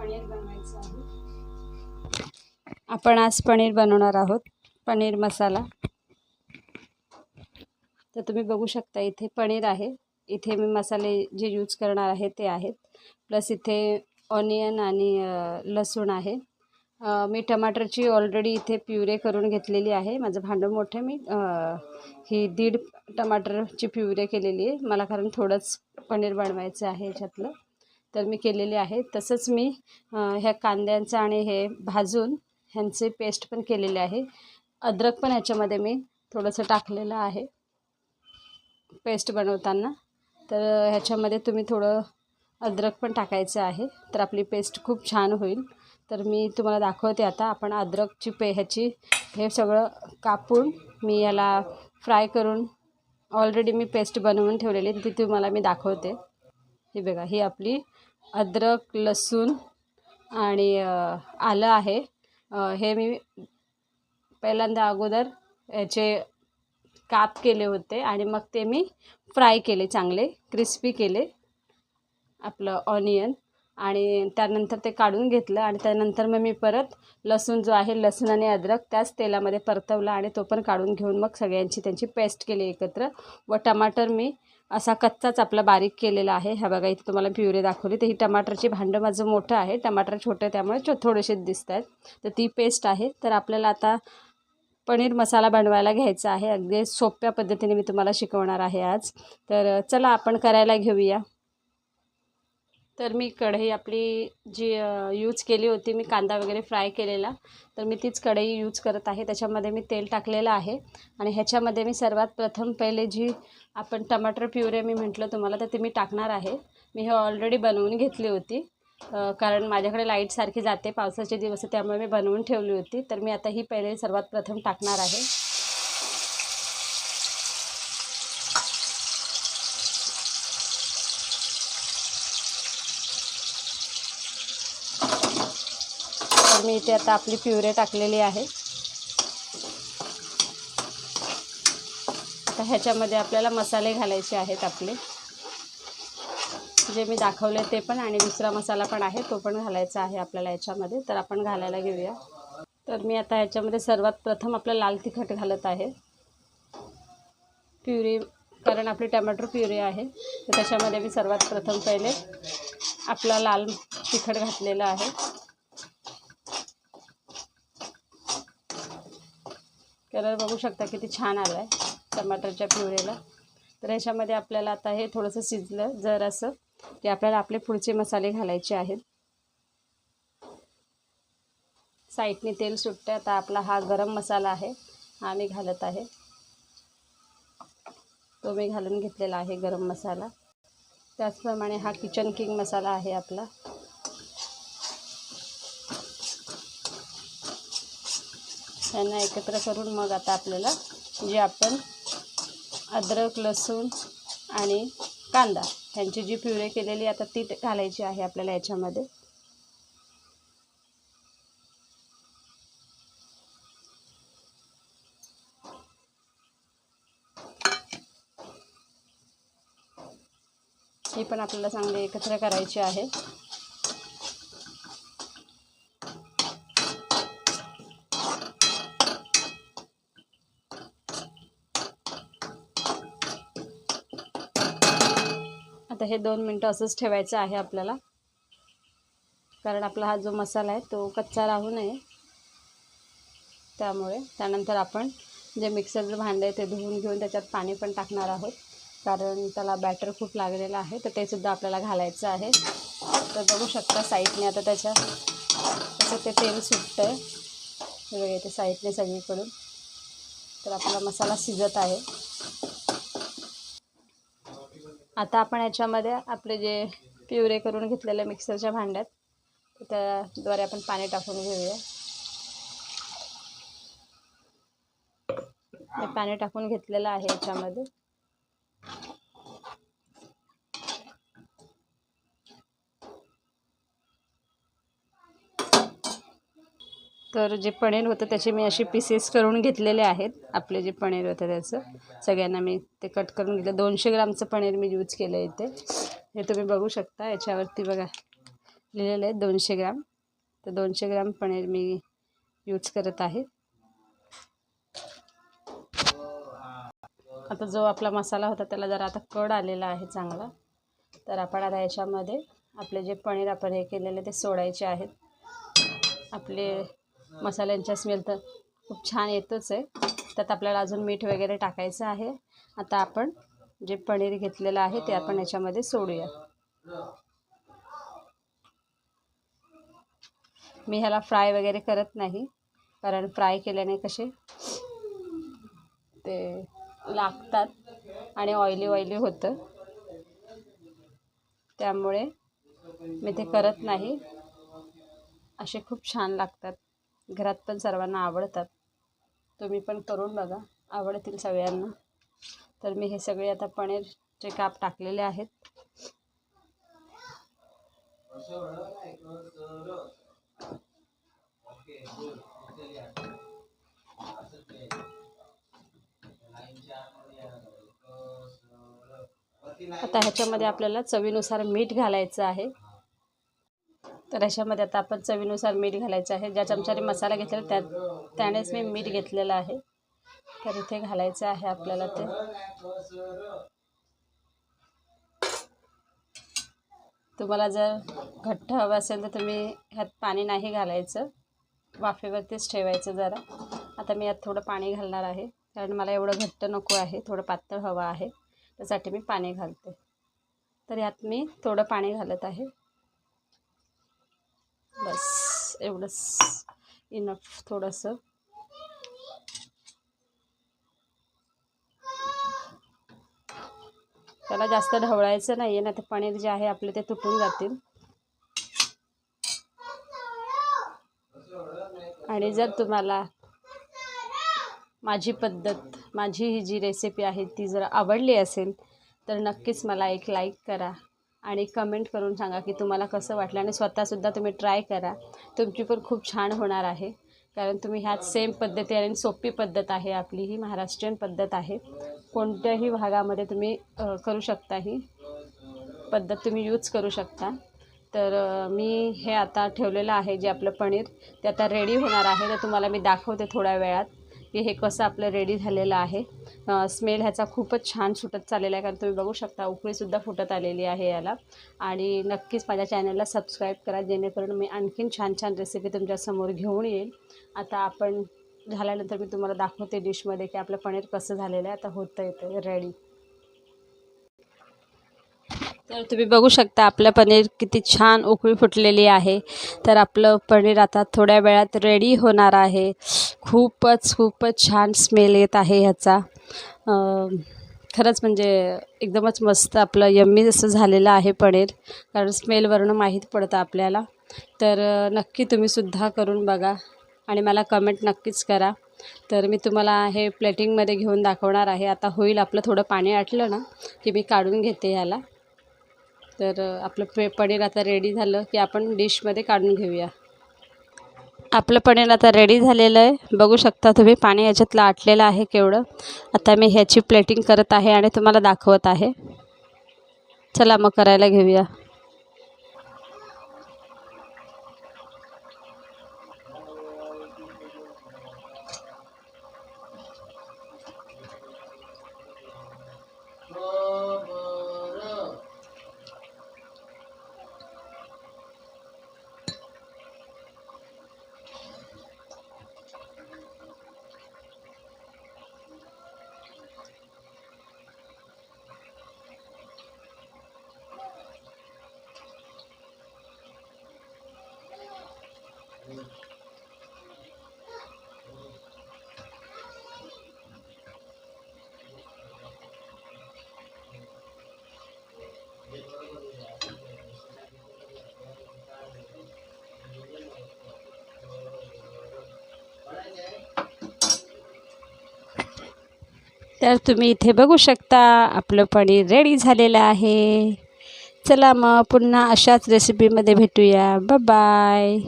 पनीर बनवायचं आहे। आपण आज पनीर बनवणार आहोत, पनीर मसाला। तर तुम्ही बघू शकता इथे पनीर आहे, इथे मी मसाले जे यूज करणार आहे ते आहेत, प्लस इथे ऑनियन आणि लसूण आहे। मी टमाटरची ऑलरेडी इथे प्युरे करून घेतलेली आहे। माझं भांडं मोठं, मी ही 1.5 टमाटरची प्युरे केलेली आहे मला, कारण थोडंच पनीर बनवायचं आहे याच्यातलं, तर मी केलेली आहे। तसंच मी ह्या कांद्यांचं आणि हे भाजून ह्यांचे पेस्ट पण केलेले आहे। अद्रक पण ह्याच्यामध्ये मी थोडंसं टाकलेलं आहे पेस्ट बनवताना, तर ह्याच्यामध्ये तुम्ही थोडं अद्रक पण टाकायचं आहे, तर आपली पेस्ट खूप छान होईल। तर मी तुम्हाला दाखवते आता। आपण अद्रकची ह्याची हे सगळं कापून मी याला फ्राय करून ऑलरेडी मी पेस्ट बनवून ठेवलेली, ती तुम्हाला मी दाखवते। ही बघा, ही आपली अद्रक, लसूण आणि आलं आहे। हे मी पहिल्यांदा अगोदर याचे काप केले होते आणि मग ते मी फ्राय केले, चांगले क्रिस्पी केले आपलं ऑनियन, आणि त्यानंतर ते काढून घेतलं आणि त्यानंतर मग मी परत लसूण जो आहे, लसूण आणि अद्रक त्याच तेलामध्ये परतवला आणि तो पण काढून घेऊन मग सगळ्यांची त्यांची पेस्ट केली एकत्र। व टमाटर मी असा कच्चाच आपला बारीक केलेला आहे। ह्या बघा, इथे तुम्हाला प्युरे दाखवली, तर ही टमाटरची भांडं माझं मोठं आहे, टमाटर छोटं त्यामुळे थोडेसे दिसत आहेत, तर ती पेस्ट आहे। तर आपल्याला आता पनीर मसाला बनवायला घ्यायचा आहे, अगदी सोप्या पद्धतीने मी तुम्हाला शिकवणार आहे आज। तर चला आपण करायला घेऊया। तर मी कढई आपली जी यूज केली होती, मी कांदा वगैरे फ्राय केलेला, तर मी तीच कढई यूज करत आहे। त्याच्यामध्ये मी तेल टाकलेलं आहे आणि ह्याच्यामध्ये मी सर्वात प्रथम पहिले जी आपण टमाटर प्युरे मी म्हटलं तुम्हाला, तर ते मी टाकणार आहे। मी हे ऑलरेडी बनवून घेतली होती, कारण माझ्याकडे लाईट सारखी जाते, पावसाचे दिवस त्यामुळे मी बनवून ठेवली होती। तर मी आता ही पहिले सर्वात प्रथम टाकणार आहे। तर मी इथे आता आपली प्युरे टाकलेली आहे। आता ह्याच्यामध्ये आपल्याला मसाले घालायचे आहेत, आपले जे मी दाखवले ते पण, आणि दुसरा मसाला पण आहे तो पण घालायचा आहे आपल्याला याच्यामध्ये। तर आपण घालायला घेऊया। तर मी आता ह्याच्यामध्ये सर्वात प्रथम आपलं लाल तिखट घालत आहे, प्युरी, कारण आपली टमाटर प्युरी आहे, तर त्याच्यामध्ये मी सर्वात प्रथम पहिले आपला लाल तिखट घातलेलं आहे। कलर बघू शकता किती छान आला आहे टमाटरच्या प्युरेला। तर ह्याच्यामध्ये आपल्याला आता हे थोडंसं शिजलं जर असं, की आपल्याला आपले पुढचे मसाले घालायचे आहेत। साईडने तेल सुटते। आता आपला हा गरम मसाला आहे, हा मी घालत आहे, तो मी घालून घेतलेला आहे गरम मसाला। त्याचप्रमाणे हा किचन किंग मसाला आहे आपला, यांना एकत्र करून मग आता आपल्याला जे आपण अद्रक, लसूण आणि कांदा ह्यांची जी प्युरे केलेली आता ती घालायची आहे आपल्याला याच्यामध्ये। ही पण आपल्याला चांगले एकत्र करायची आहे। आता हे 2 मिनटं असंच ठेवायचं आहे आपल्याला, कारण आपला हा जो मसाला आहे तो कच्चा राहू नये त्यामुळे। त्यानंतर आपण जे मिक्सरचं भांडं आहे ते धुवून घेऊन त्याच्यात पाणी पण टाकणार आहोत, कारण त्याला बॅटर खूप लागलेलं आहे, तर ते सुद्धा आपल्याला घालायचं आहे। तर बघू शकता साईडने आता त्याचं ते तेल सुटतं आहे, हे बघा इथे साईडने सगळीकडून। तर आपला मसाला शिजत आहे। आता आपण याच्यामध्ये आपले जे प्युरे करून घेतलेले मिक्सरच्या भांड्यात, त्याद्वारे आपण पाणी टाकून घेऊया। मी पाणी टाकून घेतलेलं आहे याच्यामध्ये। तर जे पनीर होतं त्याचे मी अशी पीसेस करून घेतलेले आहेत। आपले जे पनीर होतं त्याचं सगळ्यांना मी ते कट करून घेतलं। 200 ग्रामचं पनीर मी यूज केलं इथे, हे तुम्ही बघू शकता याच्यावरती बघा, लिहिलेलं आहे 200 ग्राम. तर 200 ग्राम पनीर मी यूज करत आहे. आता जो आपला मसाला होता त्याला जरा आता कड आलेला आहे चांगला. तर आपण आता याच्यामध्ये आपले जे पनीर आपण हे केलेले ते सोडायचे आहेत. आपले मसाल्यांचा स्मेल तर खूप छान येतोच आहे. त्यात आपल्याला अजून मीठ वगैरे टाकायचं आहे. आता आपण जे पनीर घेतलेलं आहे ते आपण याच्यामध्ये सोडूया. मी ह्याला फ्राय वगैरे करत नाही, कारण फ्राय केल्याने कसे ते लागतात आणि ऑइली होतं, त्यामुळे मी ते करत नाही. असे खूप छान लागतात, घरात पण सर्वांना आवडतात. तुम्ही पण करून बघा, आवडतील सगळ्यांना. तर मी हे सगळे आता पनीरचे काप टाकलेले आहेत. आता ह्याच्यामध्ये आपल्याला चवीनुसार मीठ घालायचं आहे. तर ह्याच्यामध्ये आता आपण चवीनुसार मीठ घालायचं आहे. ज्या चमच्याने मसाला घेतलेला त्यानेच मी मीठ घेतलेलं आहे. तर इथे घालायचं आहे आपल्याला ते. तुम्हाला जर घट्ट हवं असेल तर तुम्ही ह्यात पाणी नाही घालायचं, वाफेवरतीच ठेवायचं जरा. आता मी यात थोडं पाणी घालणार आहे, कारण मला एवढं घट्ट नको आहे, थोडं पातळ हवं आहे, त्यासाठी मी पाणी घालते. तर यात मी थोडं पाणी घालत आहे. बस एवढंच इनफ. थोडंसं त्याला जास्त ढवळायचं नाही आहे, ना ते पनीर जे आहे आपले ते तुटून जातील. आणि जर तुम्हाला माझी पद्धत, माझी ही जी रेसिपी आहे ती जर आवडली असेल तर नक्कीच मला एक लाईक करा आणि कमेंट करून सांगा की तुम्हाला कसं वाटलं. आणि स्वतःसुद्धा तुम्ही ट्राय करा, तुमची पण खूप छान होणार आहे. कारण तुम्ही ह्यात सेम पद्धती आणि सोपी पद्धत आहे आपली, ही महाराष्ट्रीयन पद्धत आहे. कोणत्याही भागामध्ये तुम्ही करू शकता, ही पद्धत तुम्ही यूज करू शकता. तर मी हे आता ठेवलेलं आहे जे आपलं पनीर, ते आता रेडी होणार आहे. तर तुम्हाला मी दाखवते थोड्या वेळात की हे कसं आपलं रेडी झालेलं आहे. स्मेल ह्याचा खूपच छान सुटत चाललेला आहे, कारण तुम्ही बघू शकता उकळीसुद्धा फुटत आलेली आहे याला. आणि नक्कीच माझ्या चॅनलला सबस्क्राईब करा, जेणेकरून मी आणखीन छान छान रेसिपी तुमच्यासमोर घेऊन येईल. आता आपण झाल्यानंतर मी तुम्हाला दाखवते डिशमध्ये की आपलं पनीर कसं झालेलं आहे. आता होतं येतं रेडी. तर तुम्ही बघू शकता आपलं पनीर किती छान उकळी फुटलेली आहे. तर आपलं पनीर आता थोड्या वेळात रेडी होणार आहे. खूपच छान स्मेल येत आहे ह्याचा. खरंच म्हणजे एकदमच मस्त आपलं यम्मी असं झालेलं आहे पनीर, कारण स्मेलवरून माहीत पडतं आपल्याला. तर नक्की तुम्हीसुद्धा करून बघा आणि मला कमेंट नक्कीच करा. तर मी तुम्हाला हे प्लेटिंगमध्ये घेऊन दाखवणार आहे. आता होईल आपलं थोडं पाणी आटलं ना की मी काढून घेते ह्याला. तर आपलं पनीर आता रेडी झालं की आपण डिशमध्ये काढून घेऊया. आपलं पनीर आता रेडी झालेलं आहे. बघू शकता तुम्ही पाणी याच्यातलं आटलेलं आहे केवढं. आता मी ह्याची प्लेटिंग करत आहे आणि तुम्हाला दाखवत आहे. चला मग करायला घेऊया. तर तुम्ही इथे बघू शकता आपलं पनीर रेडी झालेलं आहे. चला मग पुन्हा अशाच रेसिपीमध्ये भेटूया. Bye bye.